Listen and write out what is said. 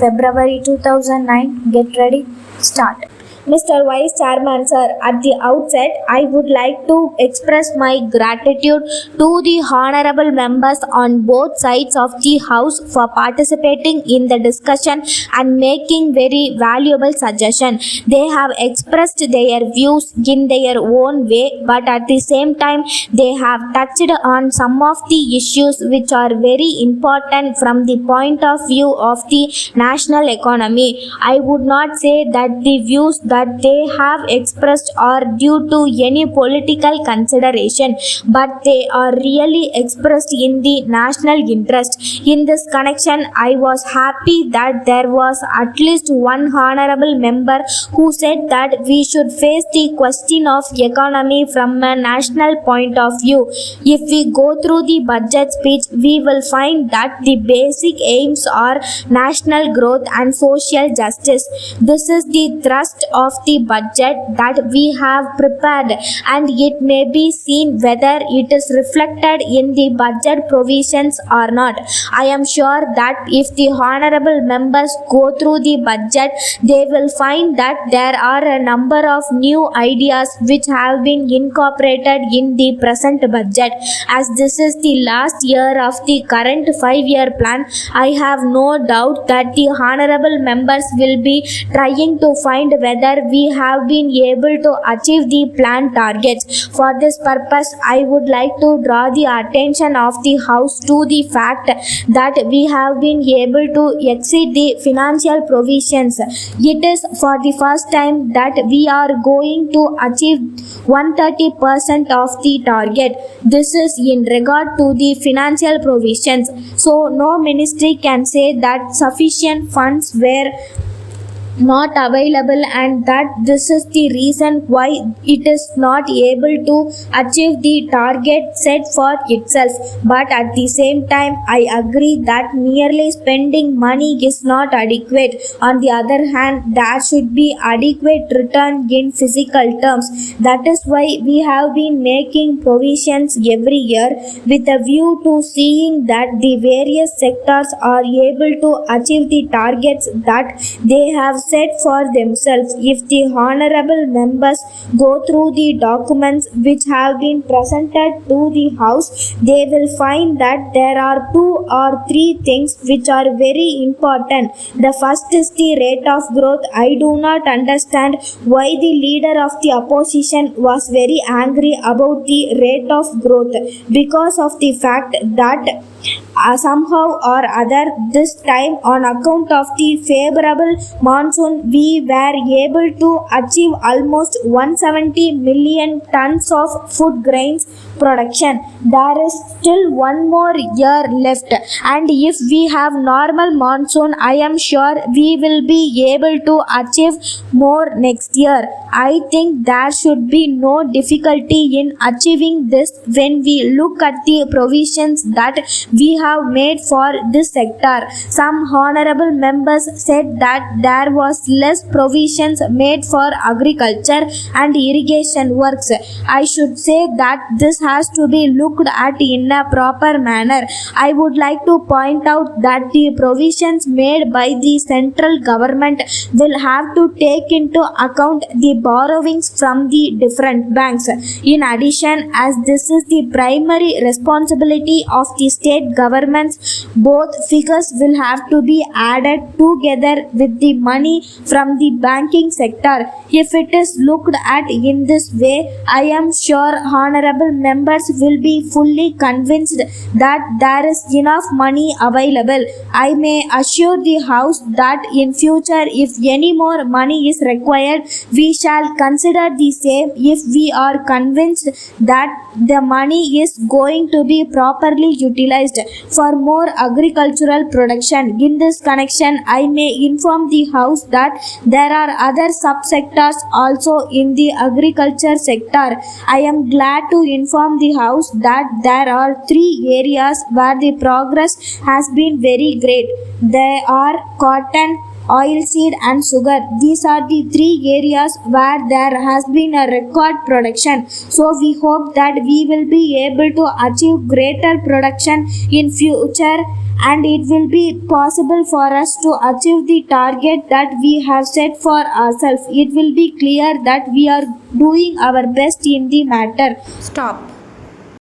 February 2009. Get ready, start. Mr. Vice Chairman, sir, at the outset, I would like to express my gratitude to the honorable members on both sides of the House for participating in the discussion and making very valuable suggestions. They have expressed their views in their own way, but at the same time, they have touched on some of the issues which are very important from the point of view of the national economy. I would not say that the views that they have expressed are due to any political consideration, but they are really expressed in the national interest. In this connection, I was happy that there was at least one honorable member who said that we should face the question of economy from a national point of view. If we go through the budget speech, we will find that the basic aims are national growth and social justice. This is the thrust of the budget that we have prepared, and it may be seen whether it is reflected in the budget provisions or not. I am sure that if the honorable members go through the budget, they will find that there are a number of new ideas which have been incorporated in the present budget. As this is the last year of the current 5-year plan, I have no doubt that the honorable members will be trying to find whether we have been able to achieve the planned targets. For this purpose, I would like to draw the attention of the House to the fact that we have been able to exceed the financial provisions. It is for the first time that we are going to achieve 130% of the target. This is in regard to the financial provisions. So no ministry can say that sufficient funds were not available and that this is the reason why it is not able to achieve the target set for itself. But at the same time, I agree that merely spending money is not adequate. On the other hand, there should be adequate return in physical terms. That is why we have been making provisions every year with a view to seeing that the various sectors are able to achieve the targets that they have set for themselves. If the honorable members go through the documents which have been presented to the House, they will find that there are 2 or 3 things which are very important. The first is the rate of growth. I do not understand why the leader of the opposition was very angry about the rate of growth, because of the fact that somehow or other this time, on account of the favorable monsoon, we were able to achieve almost 170 million tons of food grains production. There is still one more year left, and if we have normal monsoon, I am sure we will be able to achieve more next year. I think there should be no difficulty in achieving this when we look at the provisions that we have made for this sector. Some honorable members said that there was less provisions made for agriculture and irrigation works. I should say that this has to be looked at in a proper manner. I would like to point out that the provisions made by the central government will have to take into account the borrowings from the different banks. In addition, as this is the primary responsibility of the state governments, both figures will have to be added together with the money from the banking sector. If it is looked at in this way, I am sure honorable members will be fully convinced that there is enough money available. I may assure the House that in future, if any more money is required, we shall consider the same if we are convinced that the money is going to be properly utilized for more agricultural production. In this connection, I may inform the House that there are other subsectors also in the agriculture sector. I am glad to inform the House that there are 3 areas where the progress has been very great. They are cotton, oilseed and sugar. These are the 3 areas where there has been a record production. So we hope that we will be able to achieve greater production in future and it will be possible for us to achieve the target that we have set for ourselves. It will be clear that we are doing our best in the matter. Stop.